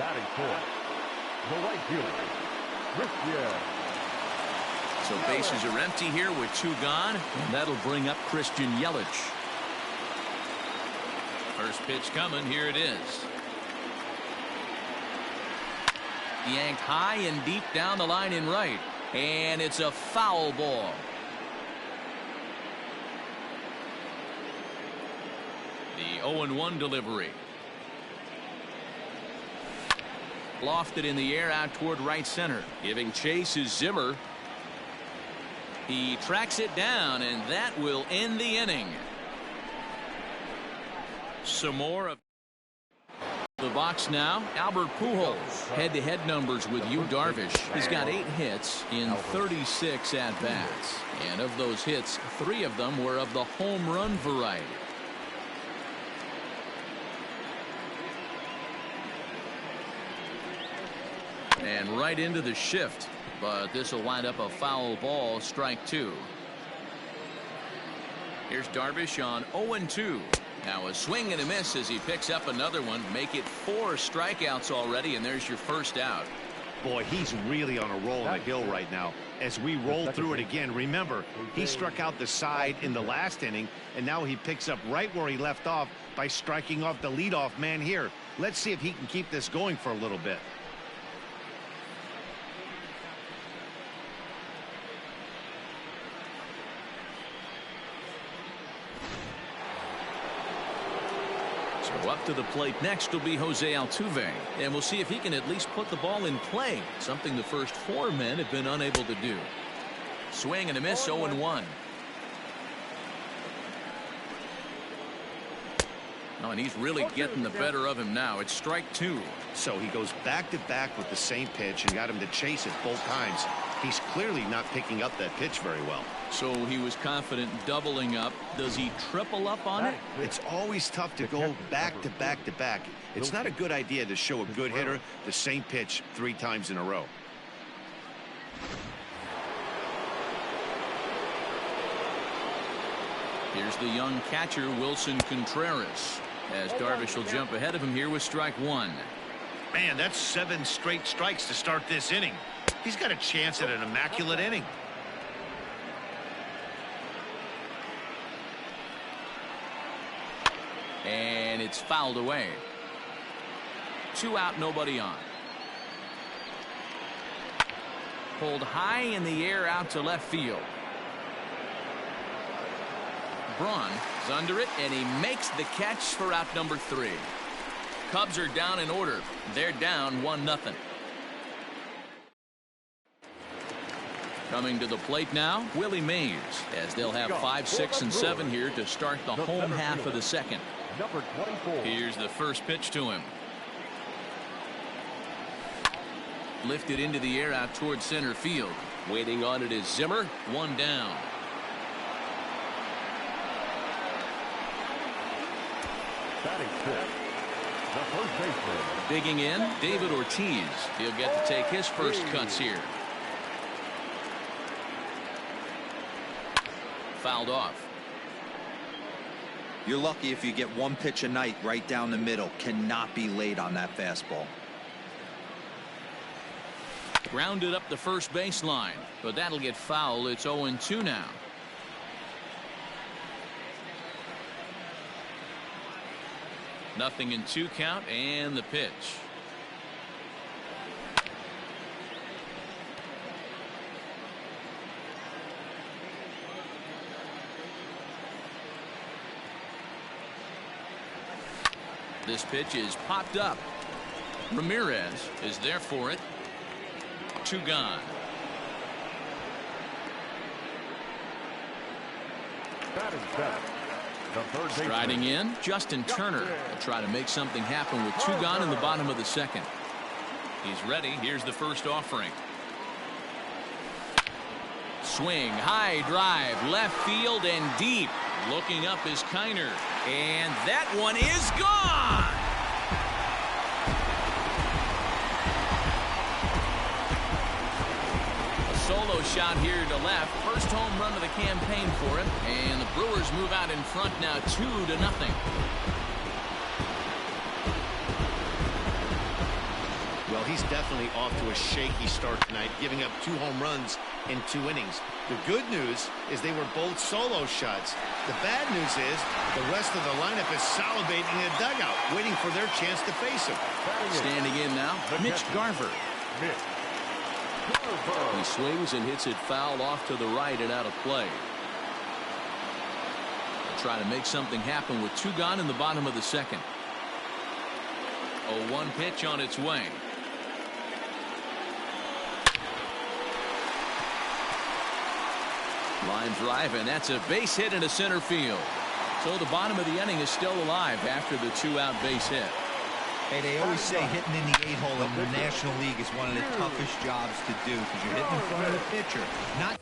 Batting fourth, the right fielder, Christian. So bases are empty here with 2 gone, and that'll bring up Christian Yelich. First pitch coming. Here it is. Yanked high and deep down the line in right, and it's a foul ball. The 0-1 delivery. Lofted in the air out toward right center. Giving chase is Zimmer. He tracks it down, and that will end the inning. Some more of the box now. Albert Pujols. Head-to-head numbers with Yu Darvish. He's got 8 hits in 36 at-bats. And of those hits, 3 of them were of the home run variety. And right into the shift, but this will wind up a foul ball, strike 2. Here's Darvish on 0-2. Now a swing and a miss as he picks up another one. Make it 4 strikeouts already, and there's your first out. Boy, he's really on a roll on the hill right now. As we roll through it again, remember, he struck out the side in the last inning, and now he picks up right where he left off by striking off the leadoff man here. Let's see if he can keep this going for a little bit. Up to the plate next will be Jose Altuve, and we'll see if he can at least put the ball in play, something the first 4 men have been unable to do. Swing and a miss, 0-1. Oh, and he's really getting the better of him now. It's strike 2. So he goes back-to-back with the same pitch and got him to chase it both times. He's clearly not picking up that pitch very well. So he was confident doubling up. Does he triple up on it? It's always tough to go back-to-back-to-back. It's not a good idea to show a good hitter the same pitch 3 times in a row. Here's the young catcher, Wilson Contreras, as Darvish will jump ahead of him here with strike 1. Man, that's 7 straight strikes to start this inning. He's got a chance at an immaculate inning. And it's fouled away. 2 out, nobody on. Pulled high in the air out to left field. Braun is under it, and he makes the catch for out number 3. Cubs are down in order. They're down 1-0. Coming to the plate now, Willie Mays, as they'll have 5, 6, and 7 here to start the home half of the second. Number 24. Here's the first pitch to him. Lifted into the air out towards center field. Waiting on it is Zimmer. 1 down. Batting fifth, the first baseman. Digging in, David Ortiz. He'll get to take his first cuts here. Fouled off. You're lucky if you get 1 pitch a night right down the middle. Cannot be late on that fastball. Grounded up the first baseline, but that'll get foul. It's 0-2 now. Nothing in 2 count, and the pitch. This pitch is popped up. Ramirez is there for it. 2 gone. Batting seventh, the third baseman. Striding in, Justin Turner will try to make something happen with 2 gone in the bottom of the second. He's ready. Here's the first offering. Swing, high drive, left field and deep. Looking up is Kiner, and that one is gone. A solo shot here to left. First home run of the campaign for him, and the Brewers move out in front now 2-0. he's definitely off to a shaky start tonight, giving up 2 home runs in 2 innings. The good news is they were both solo shots. The bad news is the rest of the lineup is salivating in the dugout, waiting for their chance to face him. Standing in now, Mitch Garver. He swings and hits it foul off to the right and out of play. Try to make something happen with 2 gone in the bottom of the second. 0-1 pitch on its way. Line drive, and that's a base hit into center field. So the bottom of the inning is still alive after the 2-out base hit. Hey, they always say hitting in the 8-hole in the National League is one of the toughest jobs to do because you're hitting in front of the pitcher. Not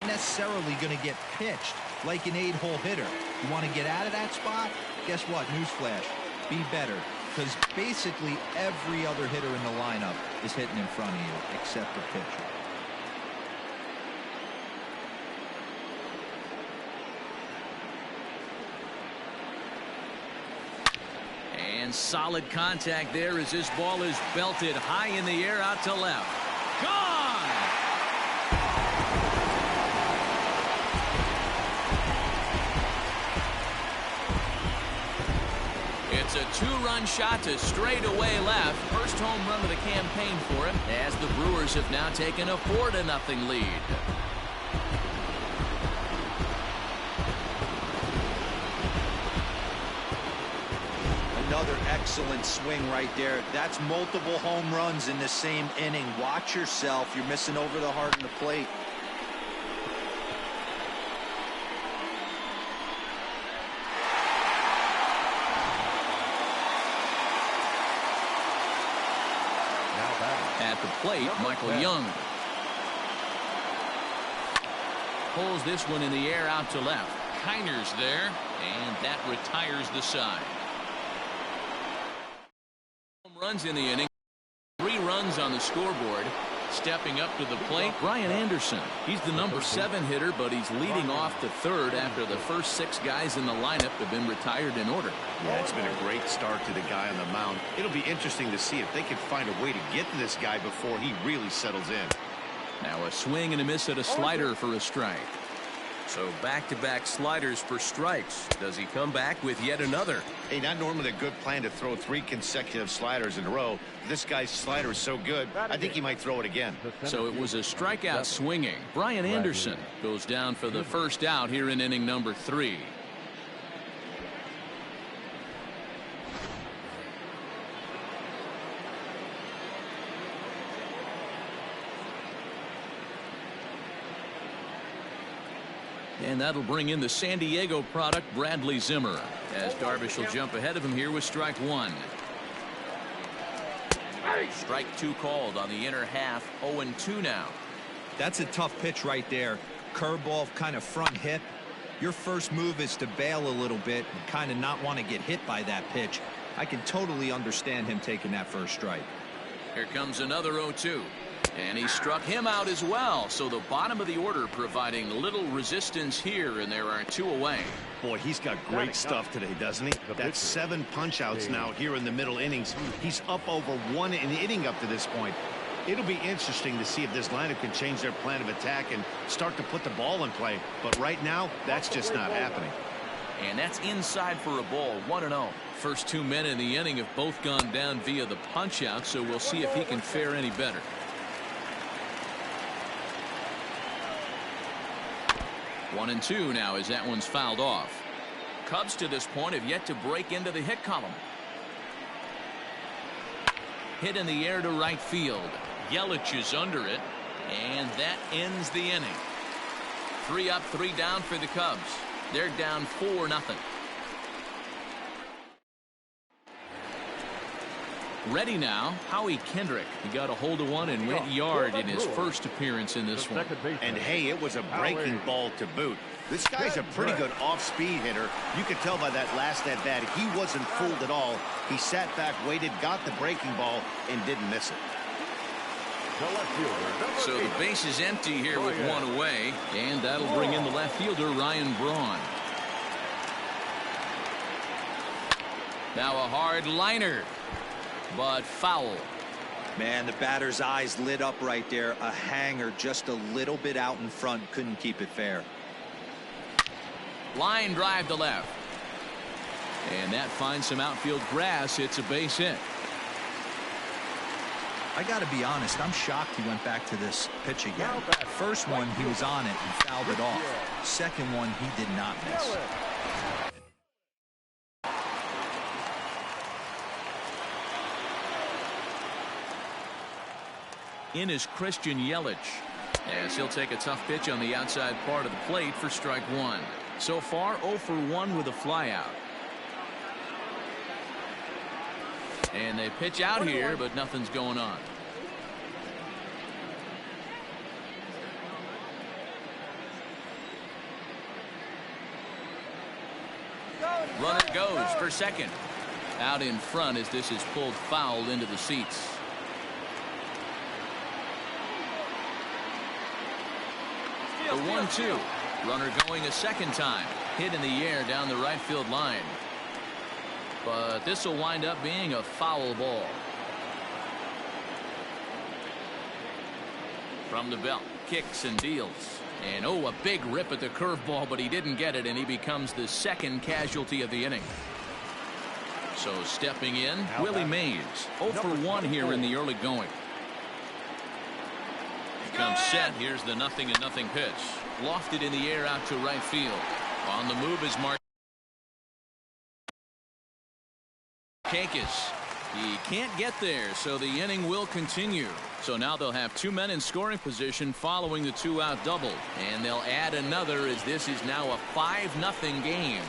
necessarily going to get pitched like an 8-hole hitter. You want to get out of that spot? Guess what? Newsflash. Be better. Because basically every other hitter in the lineup is hitting in front of you except the pitcher. And solid contact there as this ball is belted high in the air out to left. Gone! It's a 2-run shot to straightaway left. First home run of the campaign for him as the Brewers have now taken a 4-0 lead. Another excellent swing right there. That's multiple home runs in the same inning. Watch yourself. You're missing over the heart and the plate. At the plate, Michael Young pulls this one in the air out to left. Kiner's there, and that retires the side. Home runs in the inning. 3 runs on the scoreboard. Stepping up to the plate, Brian Anderson. He's the number 7 hitter, but he's leading off to third after the first 6 guys in the lineup have been retired in order. Yeah, it's been a great start to the guy on the mound. It'll be interesting to see if they can find a way to get to this guy before he really settles in. Now a swing and a miss at a slider for a strike. So back-to-back sliders for strikes. Does he come back with yet another? Hey, not normally a good plan to throw 3 consecutive sliders in a row. This guy's slider is so good, I think he might throw it again. So it was a strikeout swinging. Brian Anderson goes down for the first out here in inning number 3. And that'll bring in the San Diego product, Bradley Zimmer, as Darvish will jump ahead of him here with strike 1. Strike 2 called on the inner half. 0-2 now. That's a tough pitch right there. Curveball, kind of front hip. Your first move is to bail a little bit and kind of not want to get hit by that pitch. I can totally understand him taking that first strike. Here comes another 0-2. And he struck him out as well. So the bottom of the order providing little resistance here, and there are 2 away. Boy, he's got great stuff today, doesn't he? That's 7 punch-outs now here in the middle innings. He's up over 1 an inning up to this point. It'll be interesting to see if this lineup can change their plan of attack and start to put the ball in play. But right now, that's just not happening. And that's inside for a ball. 1-0. First 2 men in the inning have both gone down via the punch-out, so we'll see if he can fare any better. 1-2 now as that one's fouled off. Cubs to this point have yet to break into the hit column. Hit in the air to right field. Yelich is under it, and that ends the inning. 3 up, 3 down for the Cubs. They're down 4-0. Ready now, Howie Kendrick. He got a hold of one and went yard in his first appearance in this one. And hey, it was a breaking ball to boot. This guy's a pretty good off-speed hitter. You could tell by that last at-bat he wasn't fooled at all. He sat back, waited, got the breaking ball, and didn't miss it. So the base is empty here with 1 away, and that'll bring in the left fielder, Ryan Braun. Now a hard liner. but foul. Man, the batter's eyes lit up right there. A hanger just a little bit out in front. Couldn't keep it fair. Line drive to left. And that finds some outfield grass. It's a base hit. I got to be honest, I'm shocked he went back to this pitch again. First one, he was on it and fouled it off. Second one, he did not miss. In is Christian Yelich, as he'll take a tough pitch on the outside part of the plate for strike one. So far 0 for 1 with a flyout. And they pitch out here, but nothing's going on. Runner goes for second. Out in front as this is pulled foul into the seats. The 1-2. Runner going a second time. Hit in the air down the right field line. But this will wind up being a foul ball. From the belt. Kicks and deals. And oh, a big rip at the curveball, but he didn't get it, and he becomes the second casualty of the inning. So stepping in, Willie Mays. 0 for 1 here in the early going. Comes set. Here's the 0-0 pitch. Lofted in the air out to right field. On the move is Markakis. He can't get there, so the inning will continue. So now they'll have 2 men in scoring position following the 2-out double. And they'll add another as this is now a 5-0 game.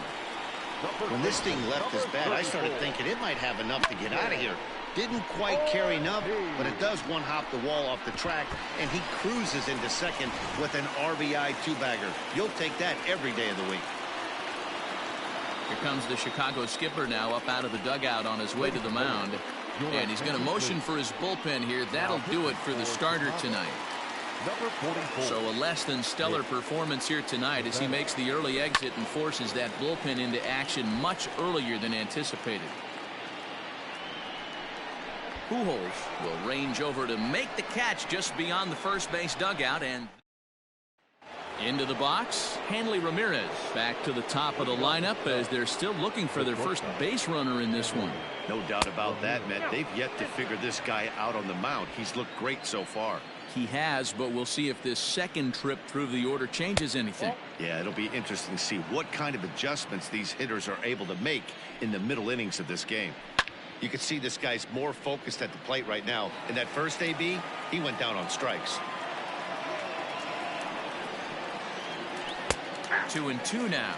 When this thing left his bat, I started thinking it might have enough to get out of here. Didn't quite carry enough, but it does one-hop the wall off the track, and he cruises into second with an RBI two-bagger. You'll take that every day of the week. Here comes the Chicago skipper now up out of the dugout on his way to the mound. And he's going to motion for his bullpen here. That'll do it for the starter tonight. So a less than stellar performance here tonight as he makes the early exit and forces that bullpen into action much earlier than anticipated. Pujols will range over to make the catch just beyond the first base dugout and into the box. Hanley Ramirez back to the top of the lineup as they're still looking for their first base runner in this one. No doubt about that, Matt. They've yet to figure this guy out on the mound. He's looked great so far. He has, but we'll see if this second trip through the order changes anything. Yeah, it'll be interesting to see what kind of adjustments these hitters are able to make in the middle innings of this game. You can see this guy's more focused at the plate right now. In that first AB, he went down on strikes. 2-2 now.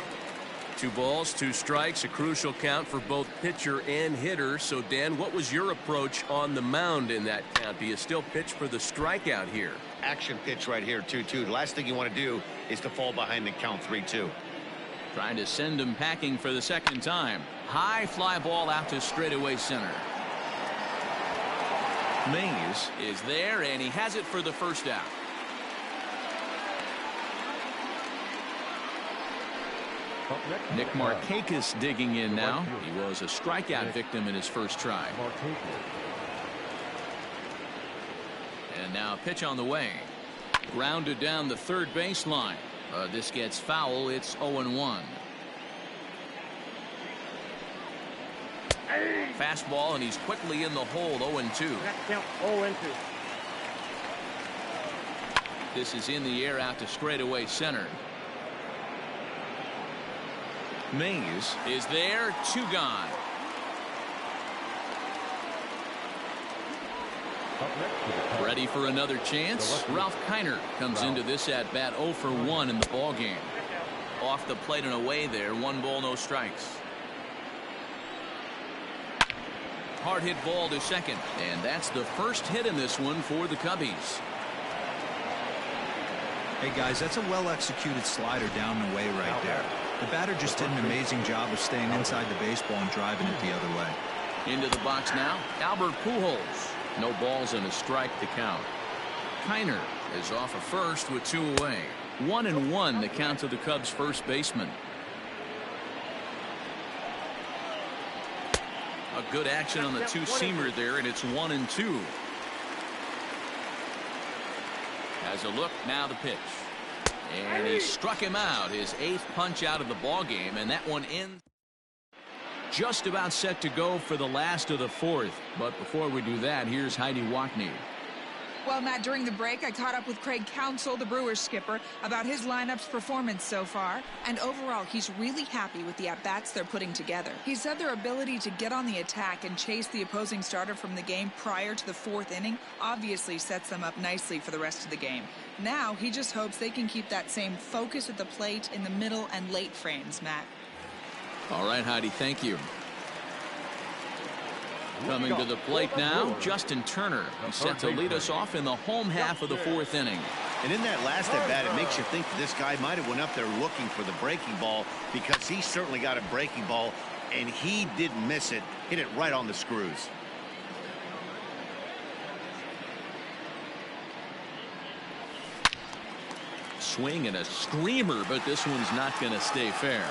2 balls, 2 strikes, a crucial count for both pitcher and hitter. So, Dan, what was your approach on the mound in that count? Do you still pitch for the strikeout here? Action pitch right here, 2-2. The last thing you want to do is to fall behind the count 3-2. Trying to send him packing for the second time. High fly ball out to straightaway center. Mays is there, and he has it for the first out. Nick Markakis digging in now. He was a strikeout victim in his first try. And now a pitch on the way. Grounded down the third baseline. This gets foul. It's 0-1. Fastball, and he's quickly in the hole. 0-2. This is in the air out to straightaway center. Mays is there. 2 gone. Ready for another chance. Ralph Kiner comes into this at bat 0 for 1 in the ball game. Off the plate and away there. 1 ball, no strikes. Hard hit ball to second, and that's the first hit in this one for the Cubbies. Hey guys, that's a well executed slider down and away right there. The batter just did an amazing job of staying inside the baseball and driving it the other way. Into the box now, Albert Pujols. No balls and a strike to count. Kiner is off of first with 2 away. 1-1 the count to the Cubs first baseman. A good action on the two-seamer there, and it's 1-2. Has a look, now the pitch. And he struck him out, his 8th punch out of the ball game, and that one ends. Just about set to go for the last of the 4th. But before we do that, here's Heidi Watney. Well, Matt, during the break, I caught up with Craig Counsell, the Brewers skipper, about his lineup's performance so far. And overall, he's really happy with the at-bats they're putting together. He said their ability to get on the attack and chase the opposing starter from the game prior to the 4th inning obviously sets them up nicely for the rest of the game. Now, he just hopes they can keep that same focus at the plate in the middle and late frames, Matt. All right, Heidi, thank you. Coming to the plate now, Justin Turner. He's set to lead us off in the home half of the 4th inning. And in that last at-bat, it makes you think that this guy might have went up there looking for the breaking ball, because he certainly got a breaking ball, and he didn't miss it. Hit it right on the screws. Swing and a screamer, but this one's not going to stay fair.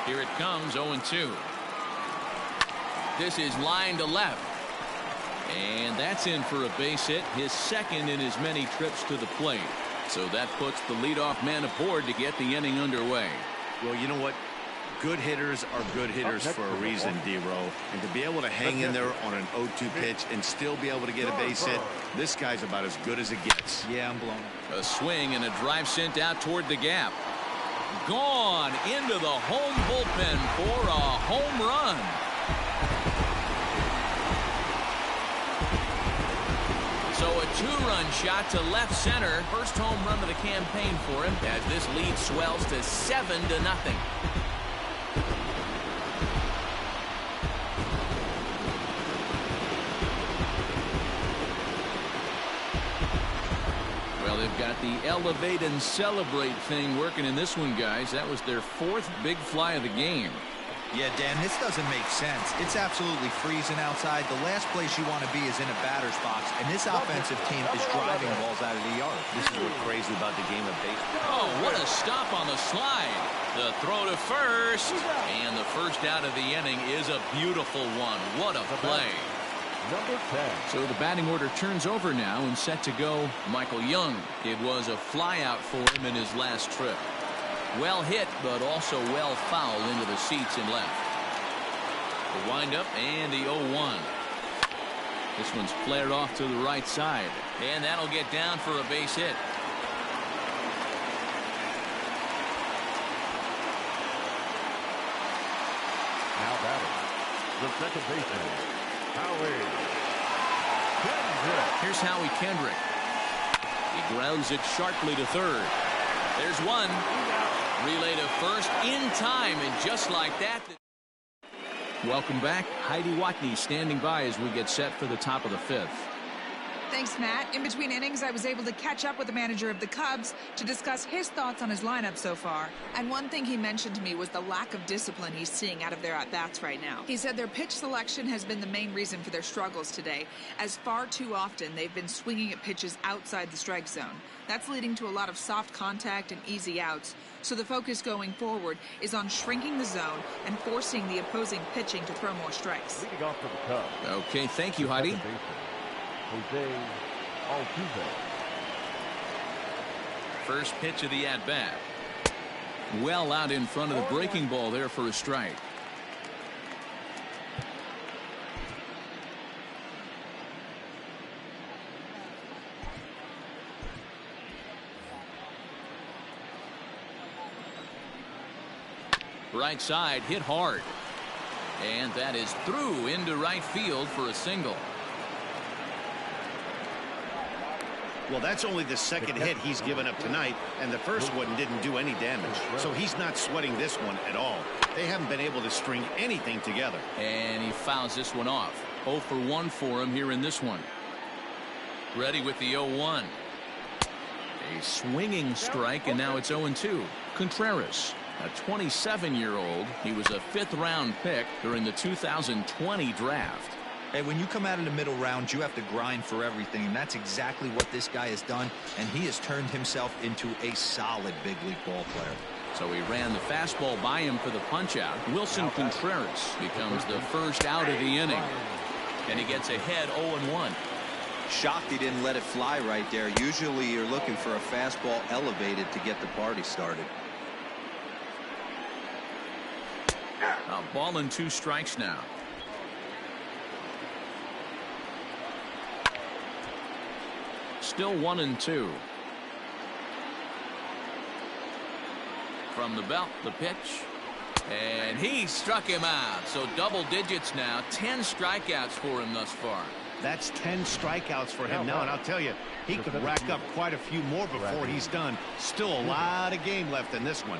Here it comes, 0-2. This is line to left. And that's in for a base hit, his 2nd in as many trips to the plate. So that puts the leadoff man aboard to get the inning underway. Well, you know what? Good hitters are good hitters for a reason, D-Row. And to be able to hang in there on an 0-2 pitch and still be able to get a base hit, this guy's about as good as it gets. Yeah, I'm blown. A swing and a drive sent out toward the gap. Gone into the home bullpen for a home run. So a 2-run shot to left center. First home run of the campaign for him as this lead swells to 7-0. Well, they've got the elevate and celebrate thing working in this one, guys. That was their 4th big fly of the game. Yeah, Dan, this doesn't make sense. It's absolutely freezing outside. The last place you want to be is in a batter's box, and this offensive team is driving balls out of the yard. This is what's crazy about the game of baseball. Oh, what a stop on the slide. The throw to first, and the first out of the inning is a beautiful one. What a play. Number 10. So the batting order turns over now, and set to go Michael Young. It was a flyout for him in his last trip. Well hit, but also well fouled into the seats and left. The windup and the 0-1. This one's flared off to the right side, and that'll get down for a base hit. Now batting, the second baseman, Howie Kendrick. Here's Howie Kendrick. He grounds it sharply to third. There's one. Relay to first in time, and just like that. Welcome back. Heidi Watney standing by as we get set for the top of the 5th. Thanks, Matt. In between innings, I was able to catch up with the manager of the Cubs to discuss his thoughts on his lineup so far. And one thing he mentioned to me was the lack of discipline he's seeing out of their at-bats right now. He said their pitch selection has been the main reason for their struggles today, as far too often they've been swinging at pitches outside the strike zone. That's leading to a lot of soft contact and easy outs. So the focus going forward is on shrinking the zone and forcing the opposing pitching to throw more strikes. Leading off for the Cubs. Okay, thank you, Heidi. Jose Altuve. First pitch of the at-bat. Well out in front of the breaking ball there for a strike. Right side, hit hard. And that is through into right field for a single. Well, that's only the second hit he's given up tonight, and the first one didn't do any damage. So he's not sweating this one at all. They haven't been able to string anything together. And he fouls this one off. 0 for 1 for him here in this one. Ready with the 0-1. A swinging strike, and now it's 0-2. Contreras, a 27-year-old. He was a 5th-round pick during the 2020 draft. Hey, when you come out in the middle rounds, you have to grind for everything, and that's exactly what this guy has done, and he has turned himself into a solid big league ball player. So he ran the fastball by him for the punch-out. Wilson Contreras becomes the first out of the inning. And he gets ahead 0-1. Shocked he didn't let it fly right there. Usually you're looking for a fastball elevated to get the party started. A ball and 2 strikes now. Still 1-2. From the belt, the pitch. And he struck him out. So double digits now. 10 strikeouts for him thus far. That's 10 strikeouts for him now, and I'll tell you, he could rack up quite a few more before he's done. Still a lot of game left in this one.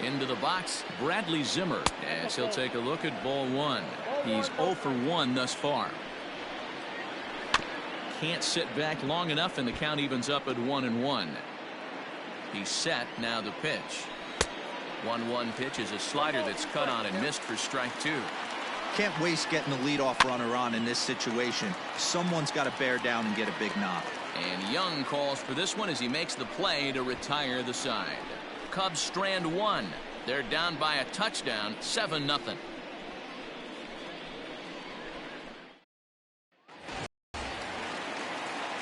Into the box, Bradley Zimmer, as he'll take a look at ball 1. He's 0 for 1 thus far. Can't sit back long enough, and the count evens up at 1-1. He's set. Now the pitch. 1-1 pitch is a slider that's cut on and missed for strike 2. Can't waste getting the leadoff runner on in this situation. Someone's got to bear down and get a big knock. And Young calls for this one as he makes the play to retire the side. Cubs strand 1. They're down by a touchdown, 7-0.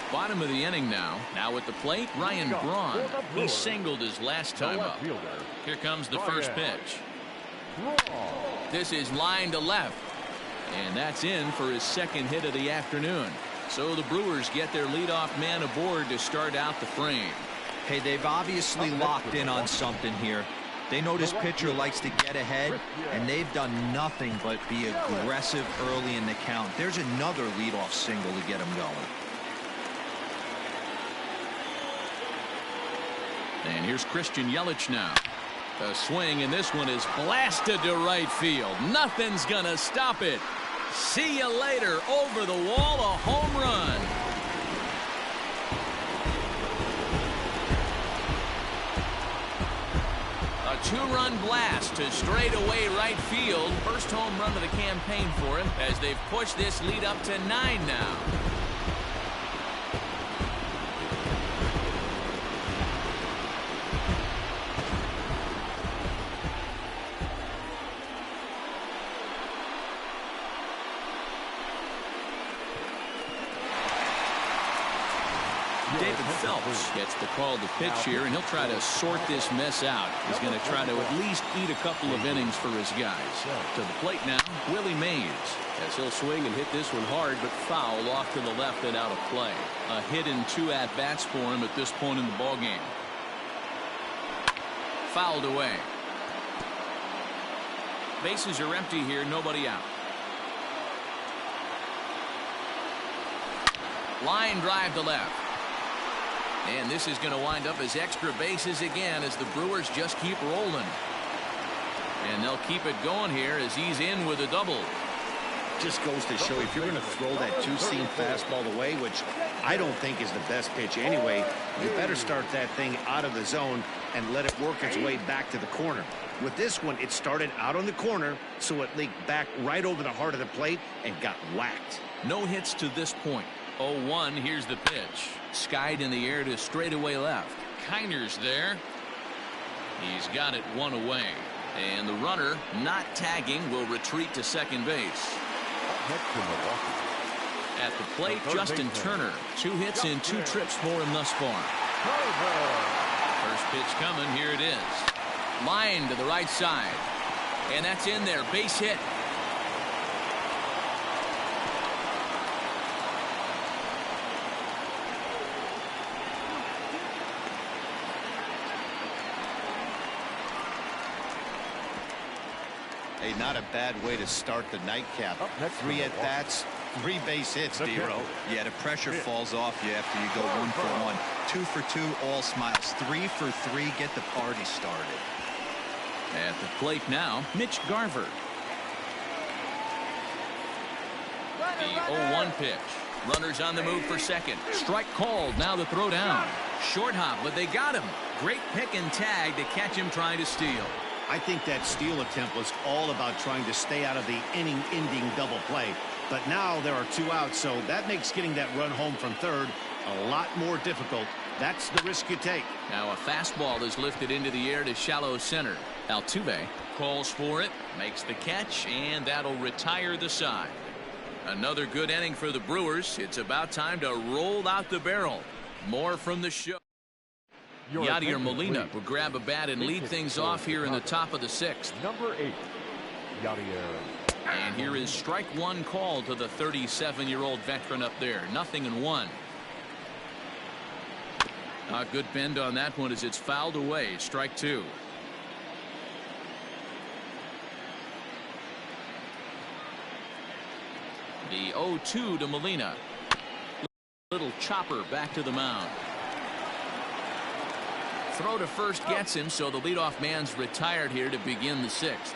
Bottom of the inning now. Now at the plate, Ryan Braun. He singled his last time up. Here comes the first pitch. This is line to left. And that's in for his second hit of the afternoon. So the Brewers get their leadoff man aboard to start out the frame. Hey, they've obviously locked in on something here. They know this pitcher likes to get ahead, and they've done nothing but be aggressive early in the count. There's another leadoff single to get him going. And here's Christian Yelich now. A swing, and this one is blasted to right field. Nothing's gonna stop it. See you later. Over the wall, a home run. A 2-run blast to straightaway right field. First home run of the campaign for him as they've pushed this lead up to 9 now. David Phelps gets the call to pitch here, and he'll try to sort this mess out. He's going to try to at least eat a couple of innings for his guys. To the plate now, Willie Mays, as he'll swing and hit this one hard, but foul off to the left and out of play. A hit in 2 at-bats for him at this point in the ballgame. Fouled away. Bases are empty here, nobody out. Line drive to left. And this is going to wind up as extra bases again as the Brewers just keep rolling. And they'll keep it going here as he's in with a double. Just goes to show if you're going to throw that two-seam fastball away, which I don't think is the best pitch anyway, you better start that thing out of the zone and let it work its way back to the corner. With this one, it started out on the corner, so it leaked back right over the heart of the plate and got whacked. No hits to this point. 0-1. Here's the pitch. Skied in the air to straightaway left. Kiner's there. He's got it 1 away. And the runner, not tagging, will retreat to second base. At the plate, Justin Turner. 2 hits in 2 trips for him thus far. First pitch coming. Here it is. Line to the right side. And that's in there. Base hit. Hey, not a bad way to start the nightcap. 3 at-bats, 3 base hits, D-Row. Yeah, the pressure falls off you after you go 1 for 1. 2 for 2, all smiles. 3 for 3, get the party started. At the plate now, Mitch Garver. The 0-1 pitch. Runners on the move for second. Strike called. Now the throw down. Short hop, but they got him. Great pick and tag to catch him trying to steal. I think that steal attempt was all about trying to stay out of the inning-ending double play. But now there are 2 outs, so that makes getting that run home from third a lot more difficult. That's the risk you take. Now a fastball is lifted into the air to shallow center. Altuve calls for it, makes the catch, and that'll retire the side. Another good inning for the Brewers. It's about time to roll out the barrel. More from the show. Yadier Molina will grab a bat and lead things off here in the top of the 6th. Number 8, Yadier. And here is strike one call to the 37-year-old veteran up there. 0-1. A good bend on that one as it's fouled away. Strike 2. The 0-2 to Molina. Little chopper back to the mound. Throw to first gets him, so the leadoff man's retired here to begin the 6th.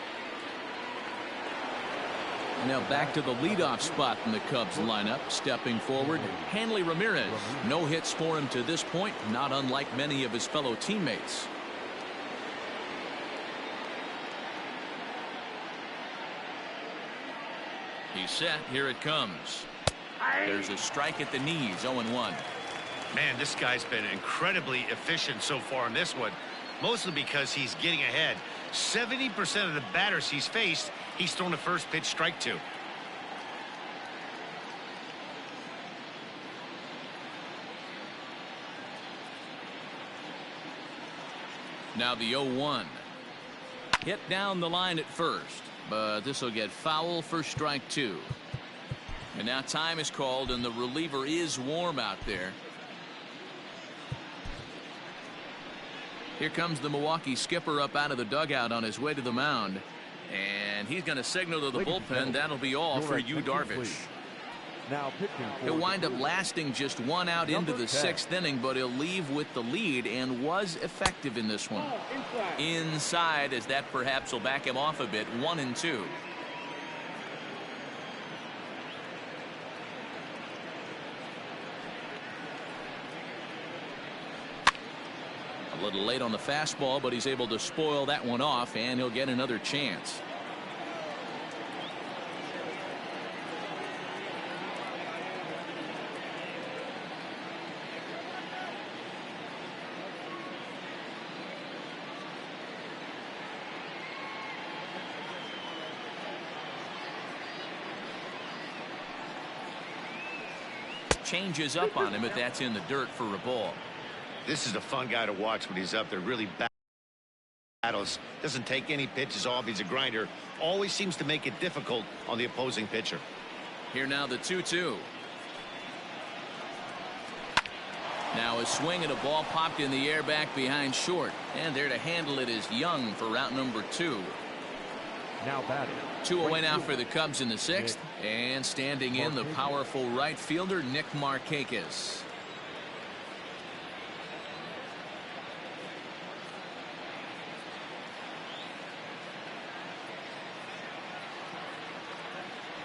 Now back to the leadoff spot in the Cubs lineup. Stepping forward, Hanley Ramirez. No hits for him to this point, not unlike many of his fellow teammates. He's set. Here it comes. There's a strike at the knees. 0-1. Man, this guy's been incredibly efficient so far in this one, mostly because he's getting ahead. 70% of the batters he's faced, he's thrown a first pitch strike to. Now the 0-1. Hit down the line at first, but this will get foul for strike 2. And now time is called, and the reliever is warm out there. Here comes the Milwaukee skipper up out of the dugout on his way to the mound. And he's going to signal to the bullpen. That'll be all for Yu Darvish. Now pitching. He'll wind up lasting just one out into the 6th inning, but he'll leave with the lead and was effective in this one. Inside, as that perhaps will back him off a bit. 1-2. A little late on the fastball, but he's able to spoil that one off, and he'll get another chance. Changes up on him, but that's in the dirt for a ball. This is a fun guy to watch when he's up there. Really battles. Doesn't take any pitches off. He's a grinder. Always seems to make it difficult on the opposing pitcher. Here now the 2-2. Now a swing and a ball popped in the air back behind short. And there to handle it is Young for route number 2. Now batting. 2 away now for the Cubs in the 6th. And standing in, the powerful right fielder Nick Markakis.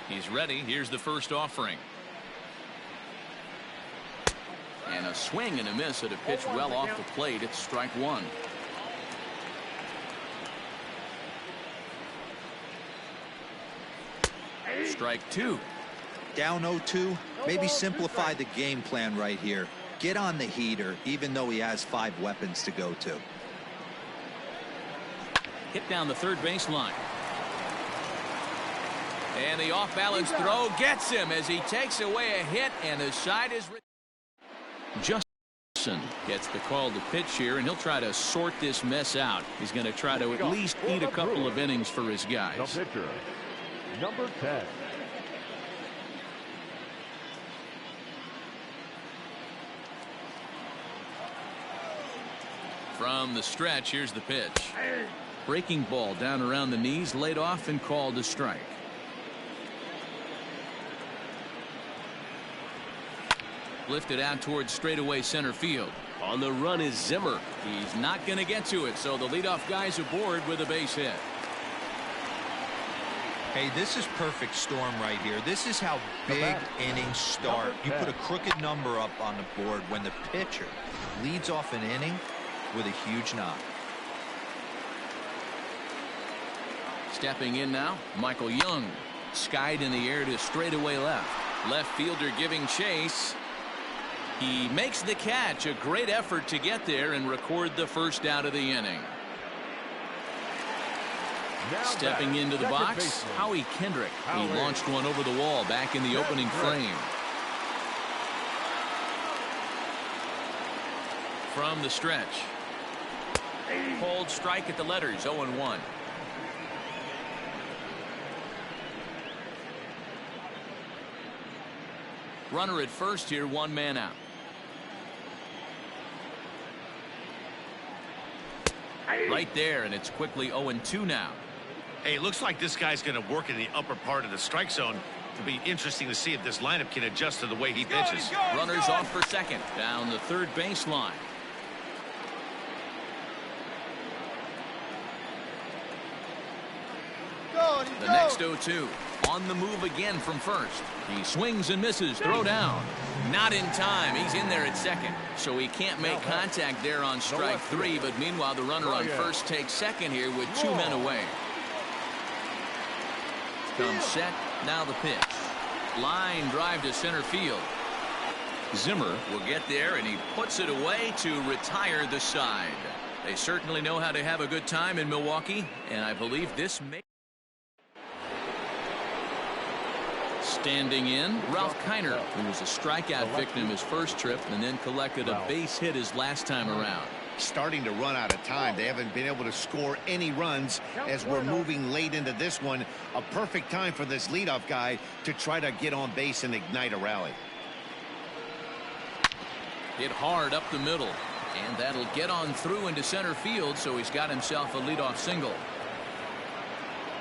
He's ready. Here's the first offering. And a swing and a miss at a pitch well off the plate. It's strike 1. Strike 2. Down 0-2. Maybe simplify the game plan right here. Get on the heater, even though he has 5 weapons to go to. Hit down the third baseline. And the off-balance throw gets him as he takes away a hit, and the side is... Justin gets the call to pitch here, and he'll try to sort this mess out. He's going to try to at least eat a couple of innings for his guys. The pitcher, number 10. From the stretch, here's the pitch. Breaking ball down around the knees, laid off and called a strike. Lifted out towards straightaway center field. On the run is Zimmer. He's not going to get to it, so the leadoff guy's aboard with a base hit. Hey, this is perfect storm right here. This is how big innings start. You put a crooked number up on the board when the pitcher leads off an inning with a huge knock. Stepping in now, Michael Young. Skied in the air to straightaway left. Left fielder giving chase. He makes the catch. A great effort to get there and record the first out of the inning. Stepping into the box, Howie Kendrick. He launched one over the wall back in the opening frame. From the stretch. Cold strike at the letters, 0-1. Runner at first here, one man out. Right there, and it's quickly 0-2 now. Hey, it looks like this guy's going to work in the upper part of the strike zone. It'll be interesting to see if this lineup can adjust to the way he pitches. Runners off for second, down the third baseline. The next 0-2. On the move again from first. He swings and misses. Throw down. Not in time. He's in there at second. So he can't make contact there on strike three. But meanwhile, the runner on first takes second here with two men away. Comes set. Now the pitch. Line drive to center field. Zimmer will get there, and he puts it away to retire the side. They certainly know how to have a good time in Milwaukee, and I believe this may. Standing in, Ralph Kiner, who was a strikeout victim his first trip and then collected a base hit his last time around. Starting to run out of time. They haven't been able to score any runs as we're moving late into this one. A perfect time for this leadoff guy to try to get on base and ignite a rally. Hit hard up the middle, and that'll get on through into center field, so he's got himself a leadoff single.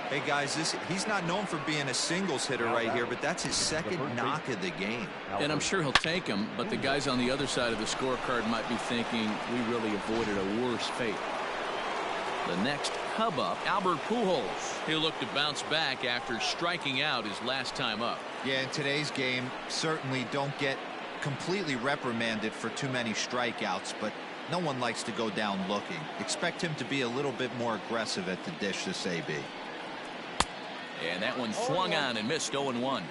Hey guys, he's not known for being a singles hitter right here, but that's his second knock of the game. And I'm sure he'll take him, but the guys on the other side of the scorecard might be thinking we really avoided a worse fate. The next Cub up, Albert Pujols. He'll look to bounce back after striking out his last time up. Yeah, in today's game, certainly don't get completely reprimanded for too many strikeouts, but no one likes to go down looking. Expect him to be a little bit more aggressive at the dish this AB. And that one swung on and missed. 0-1.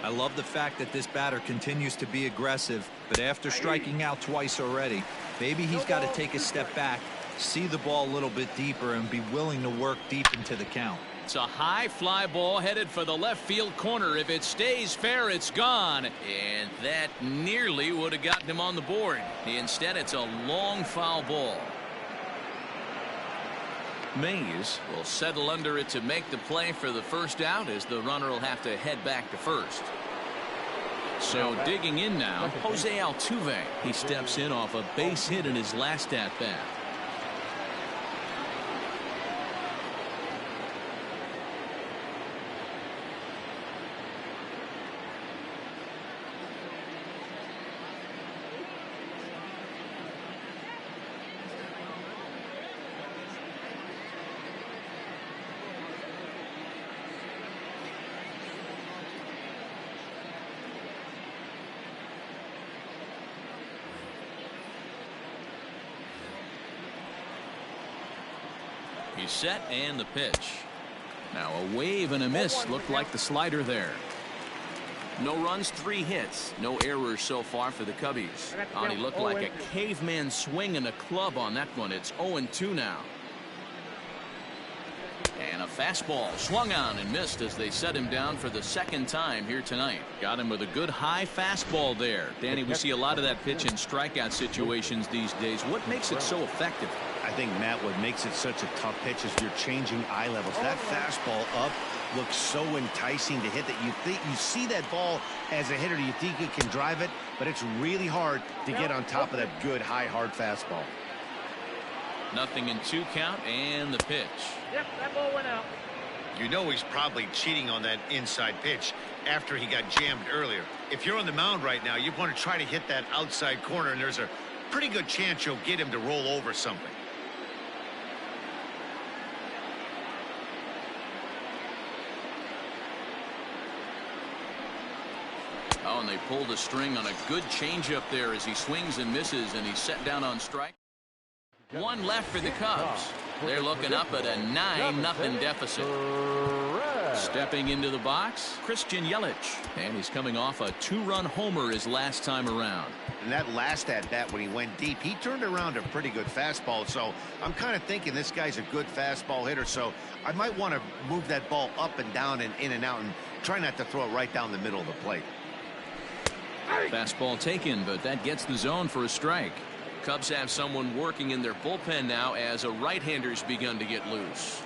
I love the fact that this batter continues to be aggressive, but after striking out twice already, maybe he's got to take a step back, see the ball a little bit deeper, and be willing to work deep into the count. It's a high fly ball headed for the left field corner. If it stays fair, it's gone. And that nearly would have gotten him on the board. Instead, it's a long foul ball. Mays will settle under it to make the play for the first out, as the runner will have to head back to first. So digging in now, Jose Altuve. He steps in off a base hit in his last at bat. He's set, and the pitch. Now a wave and a miss. Looked like the slider there. No runs, 3 hits. No errors so far for the Cubbies. He looked like a caveman swinging a club on that one. It's 0-2 now. And a fastball swung on and missed as they set him down for the second time here tonight. Got him with a good high fastball there. Danny, we see a lot of that pitch in strikeout situations these days. What makes it so effective? I think, Matt, what makes it such a tough pitch is you're changing eye levels. That fastball up looks so enticing to hit that you think you see that ball as a hitter, you think you can drive it, but it's really hard to get on top of that good high hard fastball. 0-2 count, and the pitch. Yep, that ball went out. You know he's probably cheating on that inside pitch after he got jammed earlier. If you're on the mound right now, you want to try to hit that outside corner, and there's a pretty good chance you'll get him to roll over something. Oh, and they pulled a string on a good changeup there as he swings and misses, and he's set down on strike. One left for the Cubs. They're looking up at a 9-0 deficit. Stepping into the box, Christian Yelich. And he's coming off a 2-run homer his last time around. And that last at-bat when he went deep, he turned around a pretty good fastball. So I'm kind of thinking this guy's a good fastball hitter. So I might want to move that ball up and down and in and out and try not to throw it right down the middle of the plate. Fastball taken, but that gets the zone for a strike. Cubs have someone working in their bullpen now as a right-hander's begun to get loose.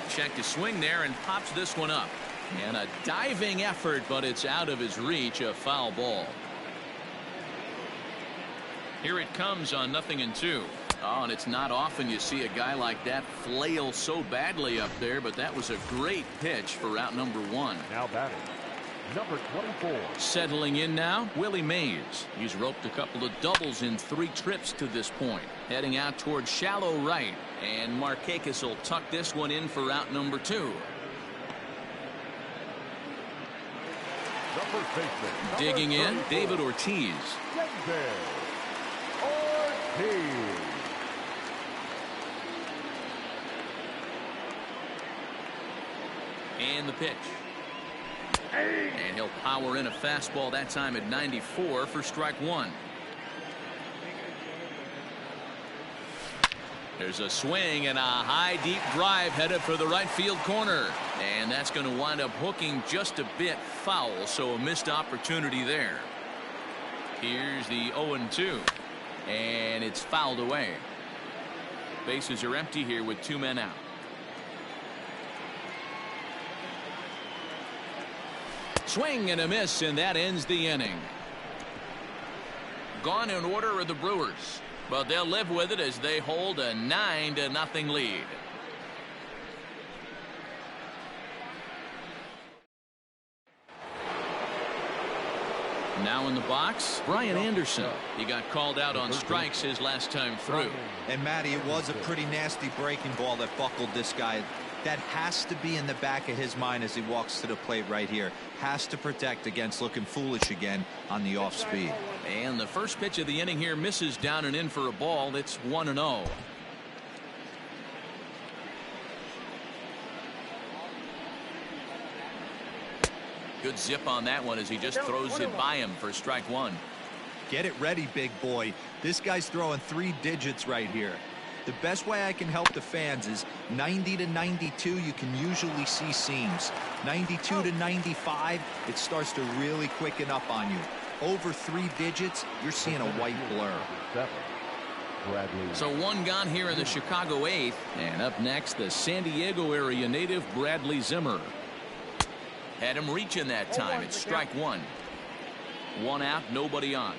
Check to swing there and pops this one up. And a diving effort, but it's out of his reach, a foul ball. Here it comes on 0-2. Oh, and it's not often you see a guy like that flail so badly up there, but that was a great pitch for out number 1. Now batting, number 24. Settling in now, Willie Mays. He's roped a couple of doubles in 3 trips to this point. Heading out towards shallow right, and Markakis will tuck this one in for out number 2. Digging in, David Ortiz. And the pitch. And he'll power in a fastball that time at 94 for strike 1. There's a swing and a high deep drive headed for the right field corner. And that's going to wind up hooking just a bit foul, so a missed opportunity there. Here's the 0-2. And it's fouled away. Bases are empty here with 2 men out. Swing and a miss, and that ends the inning. Gone in order are the Brewers, but they'll live with it as they hold a 9-0 lead. Now in the box, Brian Anderson. He got called out on strikes his last time through. And Matty, it was a pretty nasty breaking ball that buckled this guy. That has to be in the back of his mind as he walks to the plate right here. Has to protect against looking foolish again on the off speed. And the first pitch of the inning here misses down and in for a ball. It's 1-0. Good zip on that one as he just throws it by him for strike 1. Get it ready, big boy. This guy's throwing 3 digits right here. The best way I can help the fans is 90-92. You can usually see seams. 92-95. It starts to really quicken up on you. Over 3 digits, you're seeing a white blur. So 1 gone here in the Chicago 8th. And up next, the San Diego area native Bradley Zimmer. Had him reaching that time. It's strike 1. 1 out, nobody on.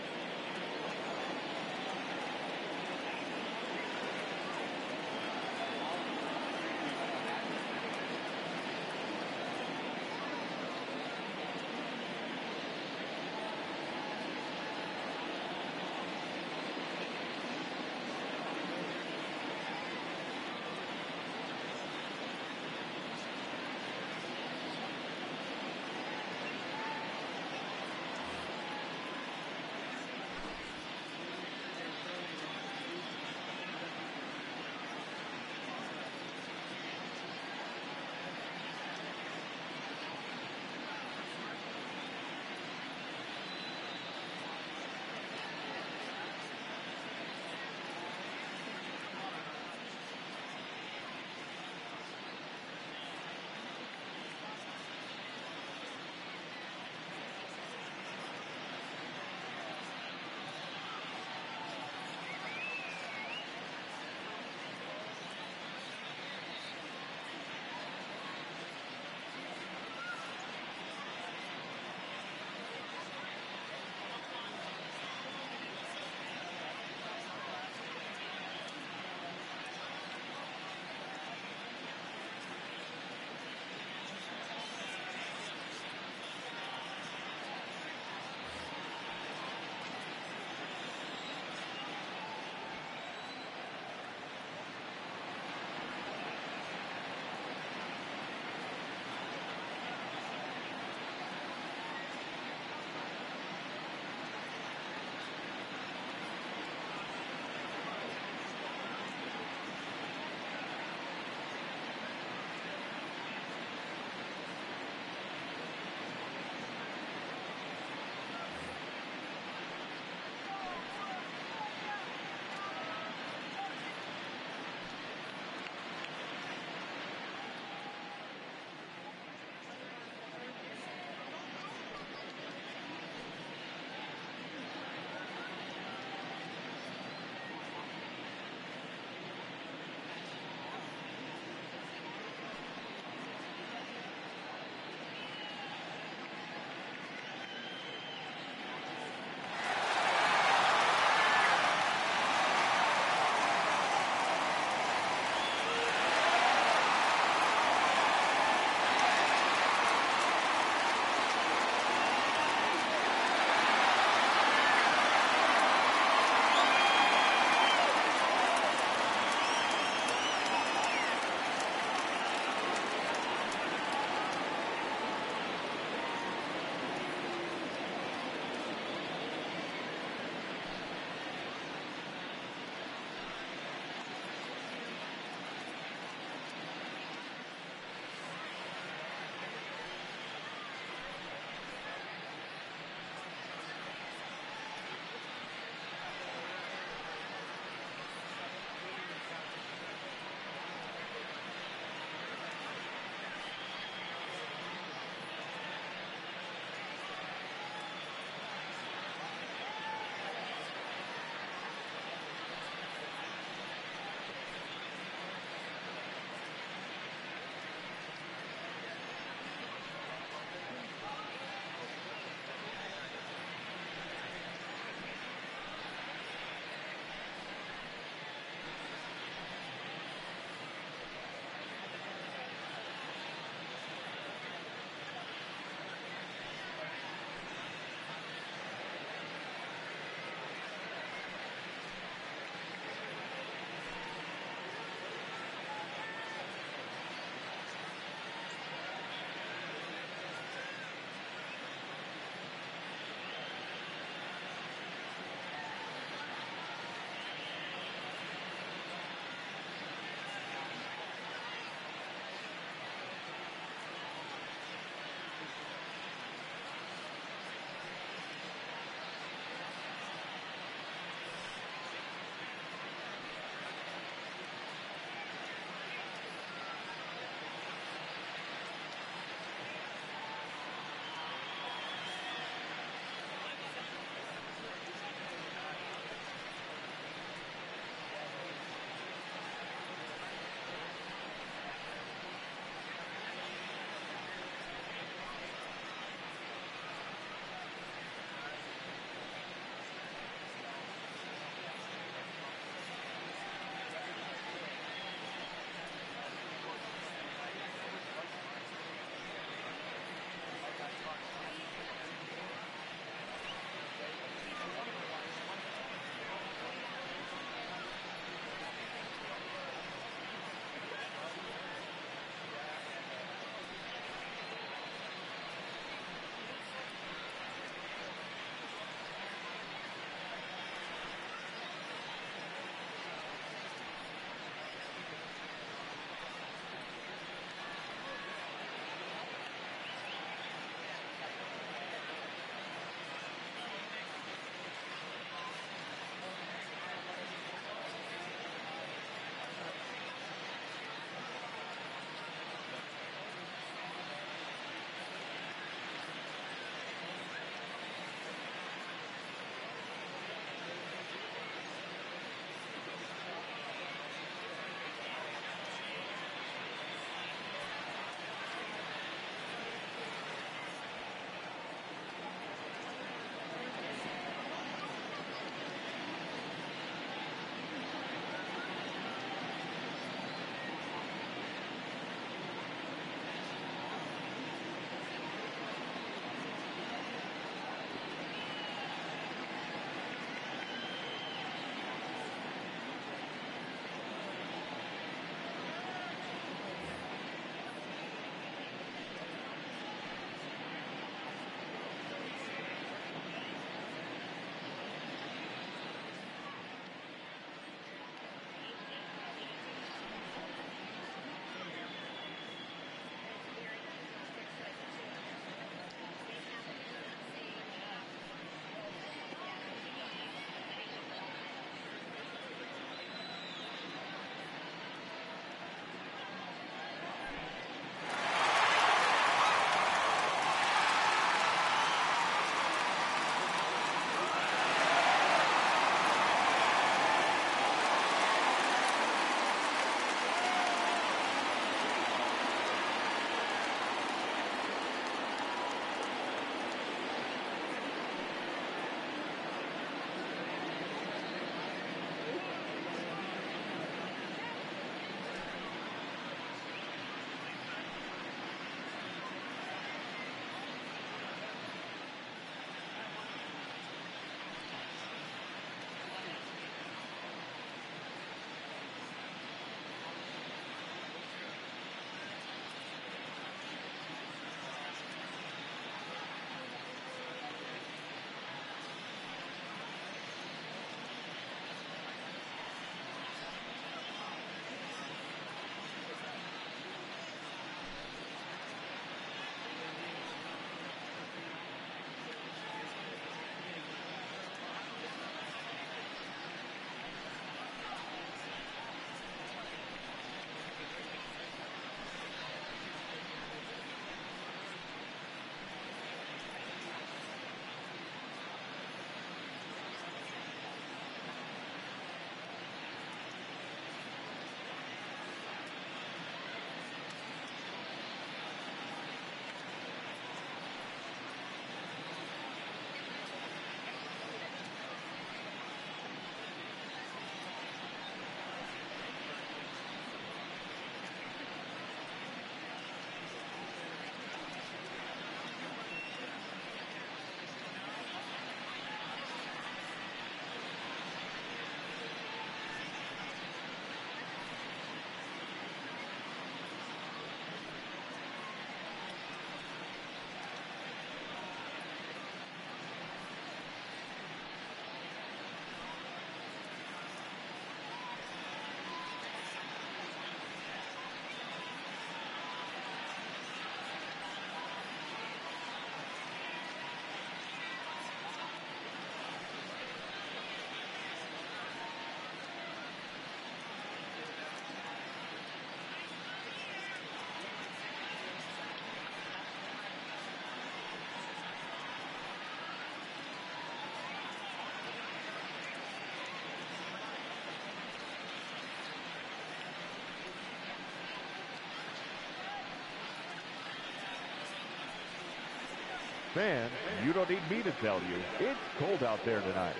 Fans, you don't need me to tell you, it's cold out there tonight.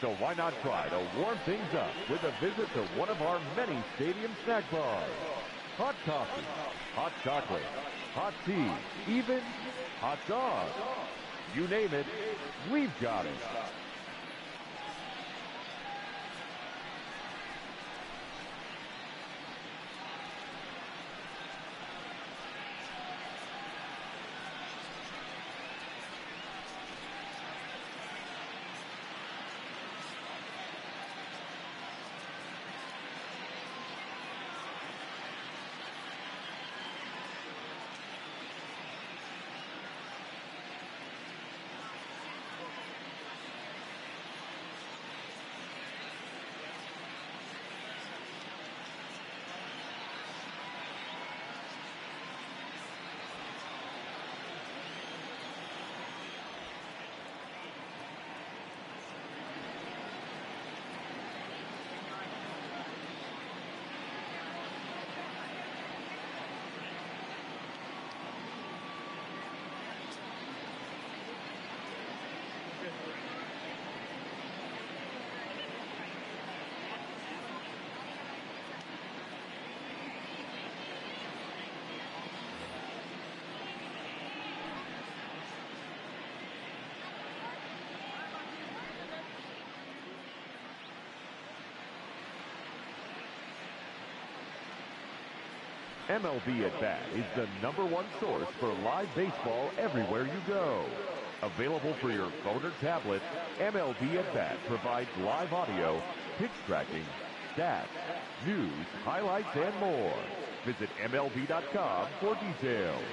So why not try to warm things up with a visit to one of our many stadium snack bars. Hot coffee, hot chocolate, hot tea, even hot dogs. You name it, we've got it. MLB at Bat is the #1 source for live baseball everywhere you go. Available for your phone or tablet, MLB at Bat provides live audio, pitch tracking, stats, news, highlights, and more. Visit MLB.com for details.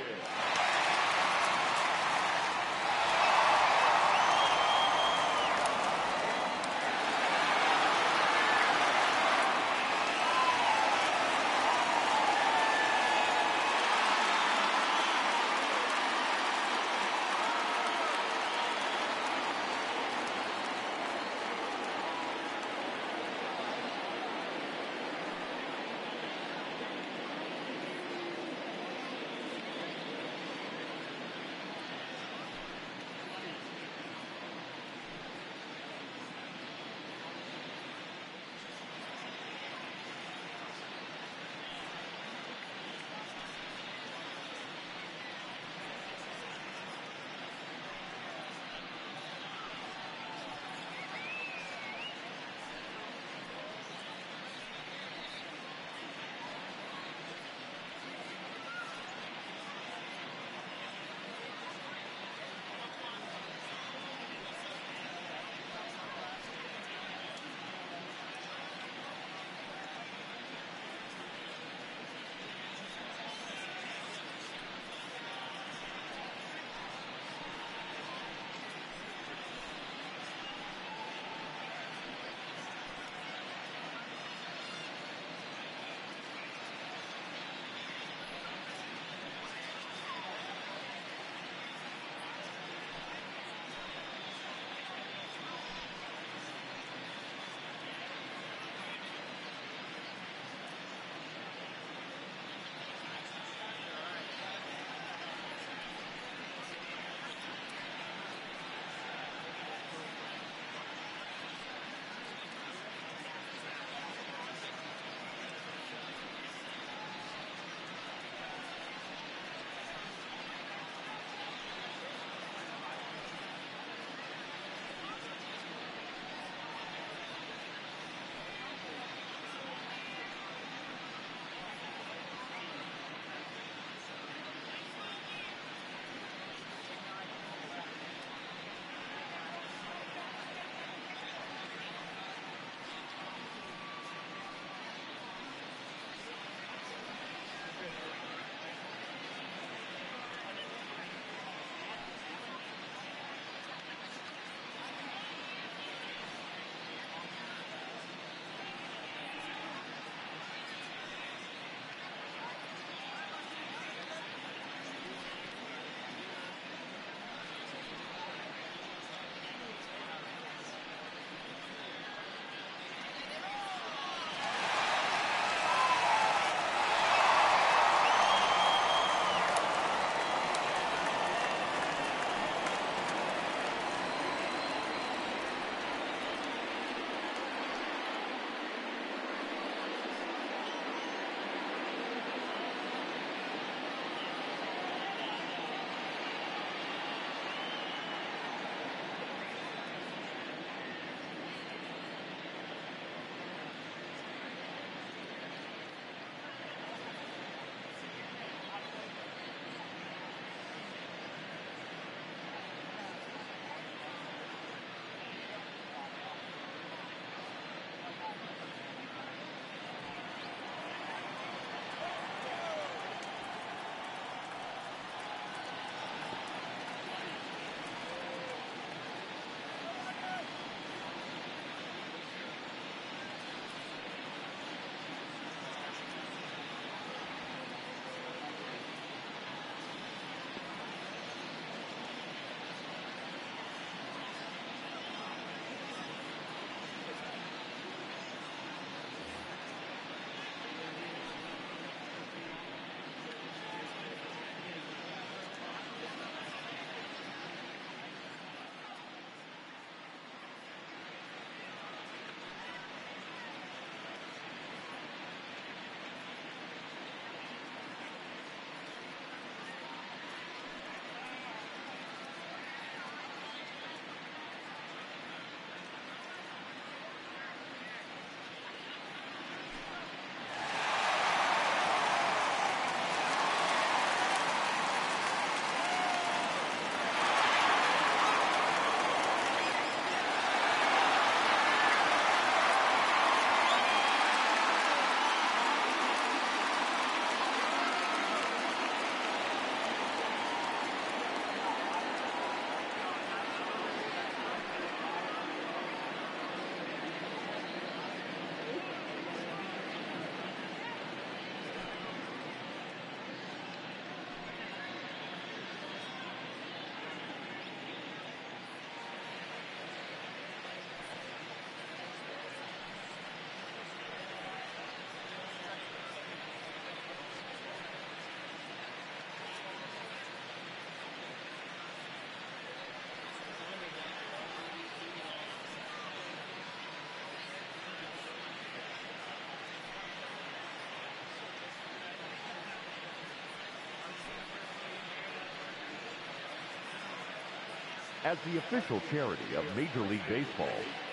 As the official charity of Major League Baseball,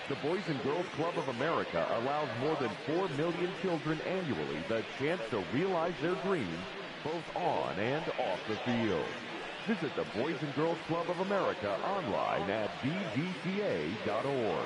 the Boys and Girls Club of America allows more than 4 million children annually the chance to realize their dreams both on and off the field. Visit the Boys and Girls Club of America online at bgca.org.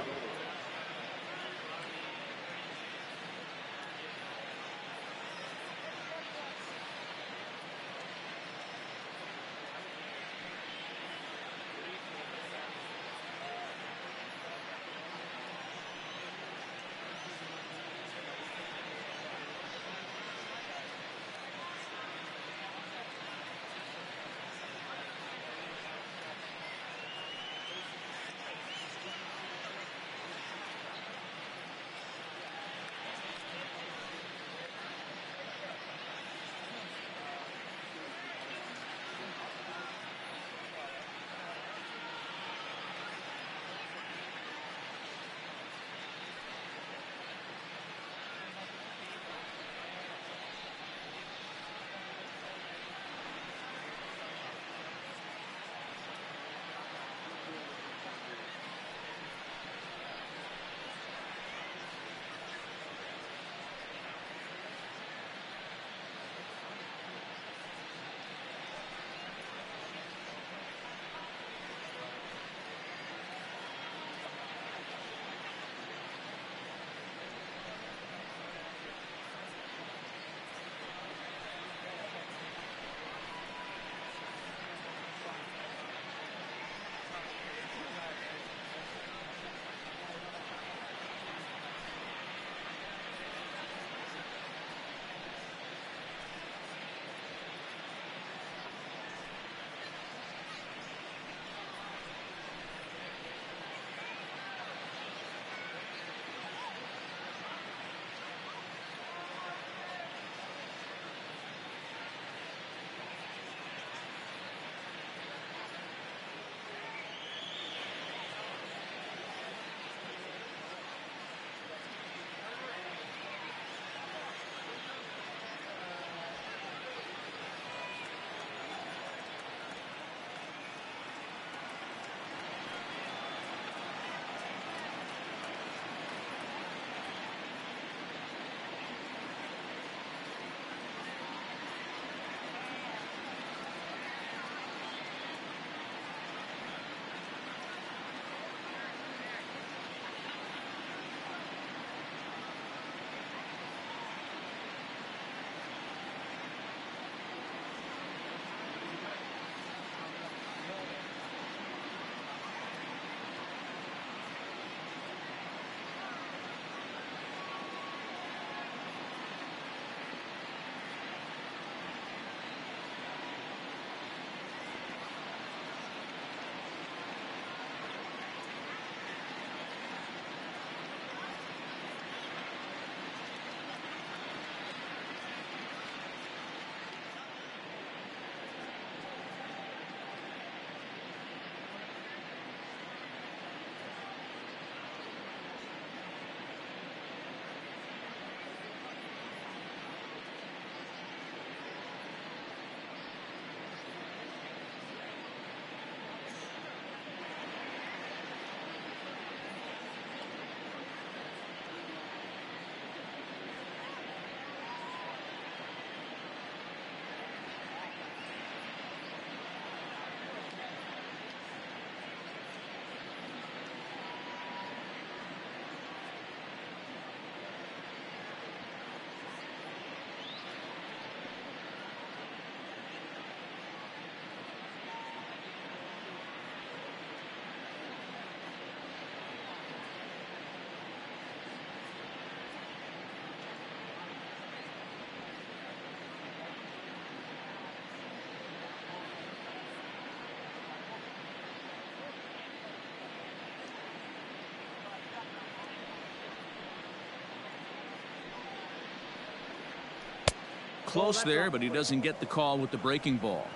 Close there, but he doesn't get the call with the breaking ball.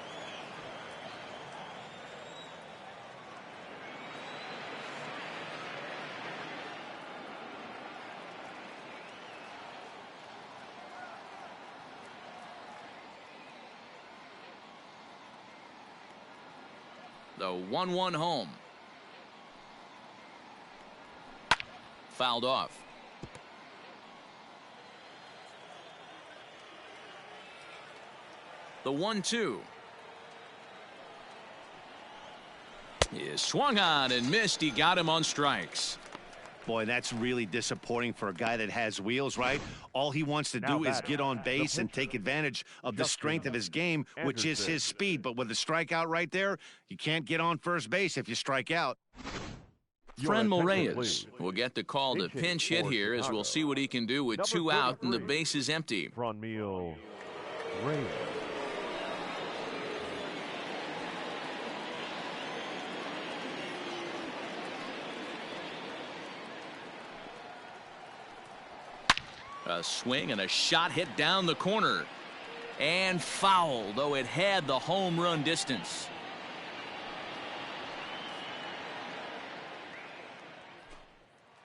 The 1-1 home. fouled off. The 1-2 is swung on and missed. He got him on strikes. Boy, that's really disappointing for a guy that has wheels, right? All he wants to do is get on base and take advantage of the strength of his game, which is his speed. But with the strikeout right there, you can't get on first base if you strike out. Franmil Reyes will get the call to pinch hit here, as we'll see what he can do with 2 out and the base is empty. Franmil Reyes. A swing and a shot hit down the corner. And foul, though it had the home run distance.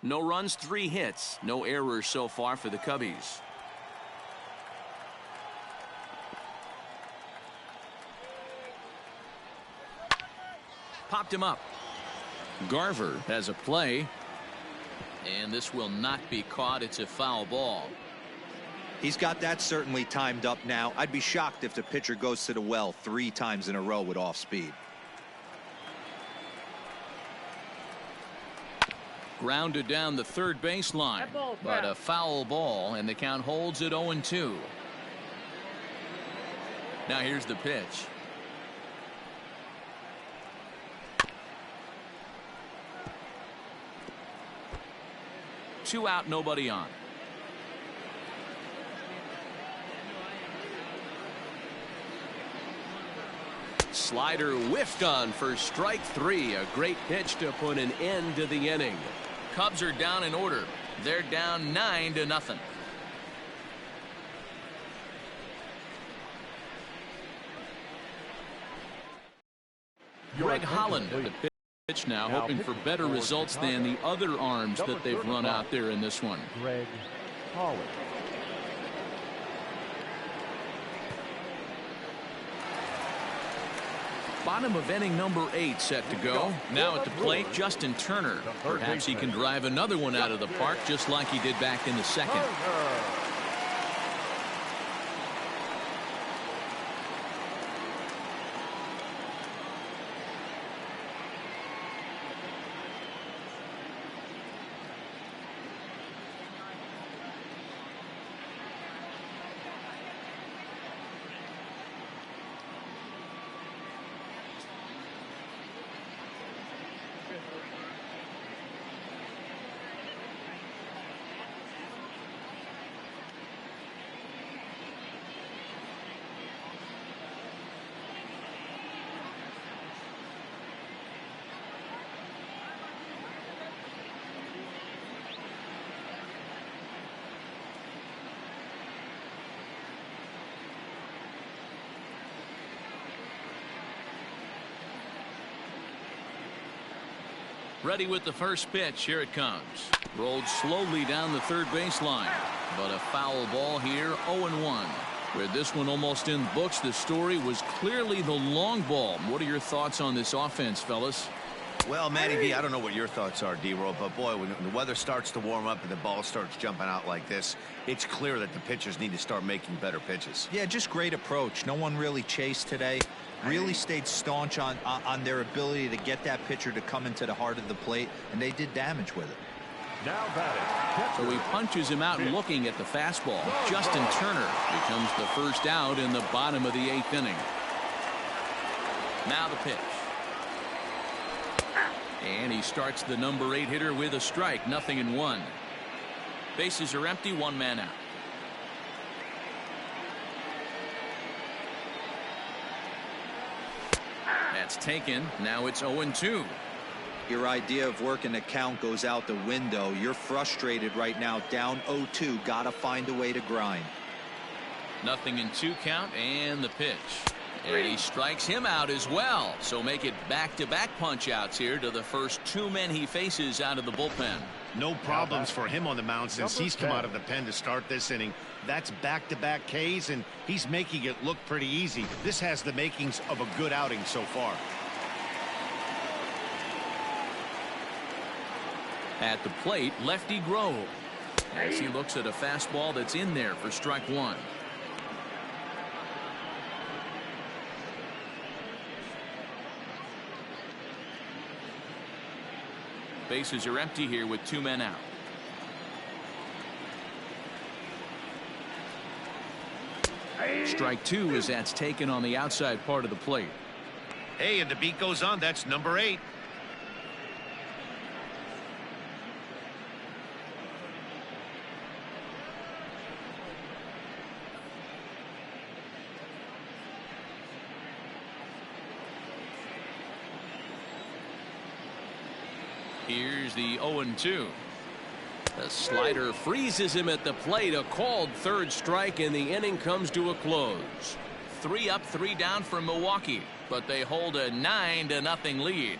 No runs, 3 hits. No errors so far for the Cubbies. Popped him up. Garver has a play. And this will not be caught. It's a foul ball. He's got that certainly timed up now. I'd be shocked if the pitcher goes to the well 3 times in a row with off speed. Grounded down the third baseline, but a foul ball, and the count holds at 0-2. Now here's the pitch. Two out, nobody on. Slider whiffed on for strike 3. A great pitch to put an end to the inning. Cubs are down in order. They're down 9-0. Greg Holland at the pitch now, hoping for better results than the other arms that they've run out there in this one. Greg Holland. Bottom of inning number 8 set to go. Now at the plate, Justin Turner. Perhaps he can drive another one out of the park just like he did back in the second. Ready with the first pitch. Here it comes. Rolled slowly down the third baseline. But a foul ball here, 0-1. With this one almost in the books, the story was clearly the long ball. What are your thoughts on this offense, fellas? Well, Matty V, I don't know what your thoughts are, D-Roll, but boy, when the weather starts to warm up and the ball starts jumping out like this, it's clear that the pitchers need to start making better pitches. Yeah, just great approach. No one really chased today. Really stayed staunch on their ability to get that pitcher to come into the heart of the plate, and they did damage with it. Now batting. So he punches him out looking at the fastball. Justin Turner becomes the first out in the bottom of the 8th inning. Now the pitch. And he starts the number 8 hitter with a strike. 0-1. Bases are empty. 1 man out. That's taken. Now it's 0-2. Your idea of working the count goes out the window. You're frustrated right now. Down 0-2. Got to find a way to grind. 0-2 count and the pitch. And he strikes him out as well. So make it back-to-back punch-outs here to the first 2 men he faces out of the bullpen. No problems for him on the mound since he's come out of the pen to start this inning. That's back-to-back Ks, and he's making it look pretty easy. This has the makings of a good outing so far. At the plate, lefty Grove. As he looks at a fastball that's in there for strike one. Bases are empty here with 2 men out. Strike two as that's taken on the outside part of the plate. Hey, and the beat goes on. That's number 8. Here's the 0-2. The slider freezes him at the plate. A called third strike, and the inning comes to a close. 3 up, 3 down for Milwaukee, but they hold a 9-0 lead.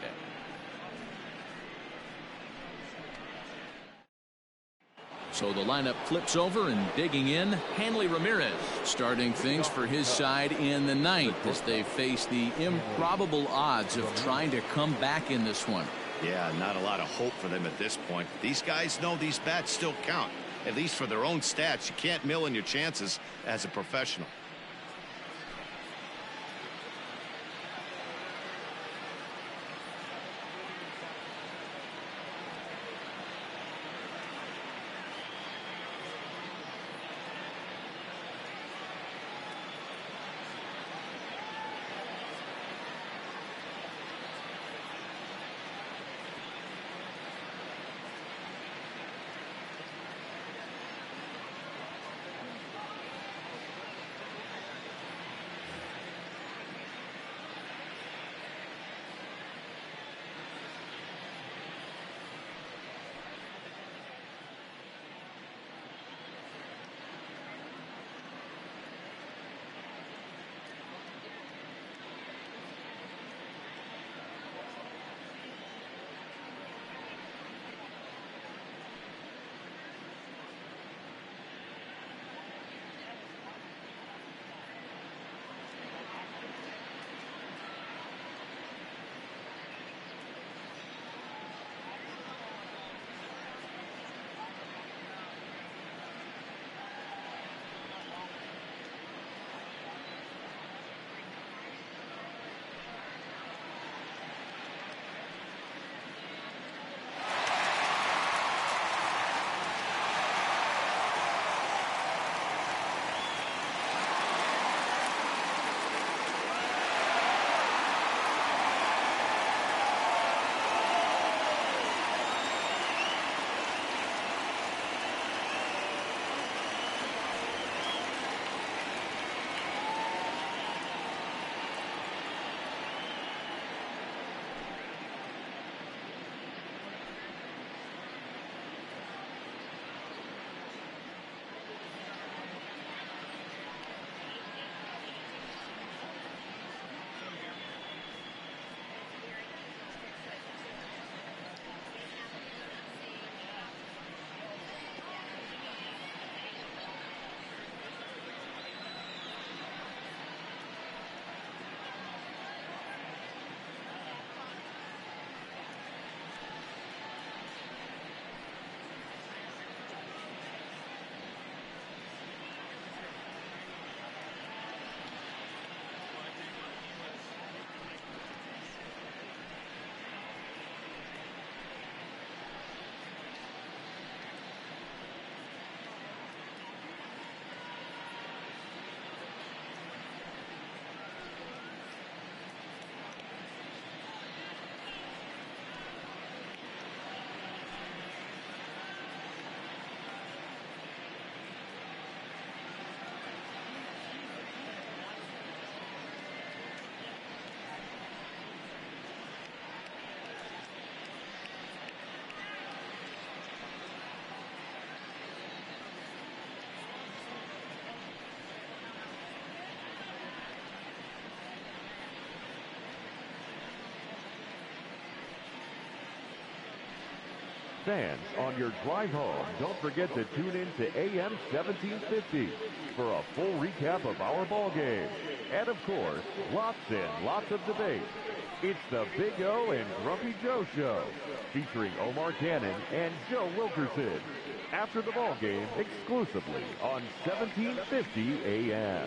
So the lineup flips over, and digging in, Hanley Ramirez, starting things for his side in the 9th as they face the improbable odds of trying to come back in this one. Yeah, not a lot of hope for them at this point. These guys know these bats still count, at least for their own stats. You can't mill in your chances as a professional. Fans, on your drive home, don't forget to tune in to AM 1750 for a full recap of our ball game. And of course, lots and lots of debate. It's the Big O and Grumpy Joe Show, featuring Omar Cannon and Joe Wilkerson. After the ball game, exclusively on 1750 AM.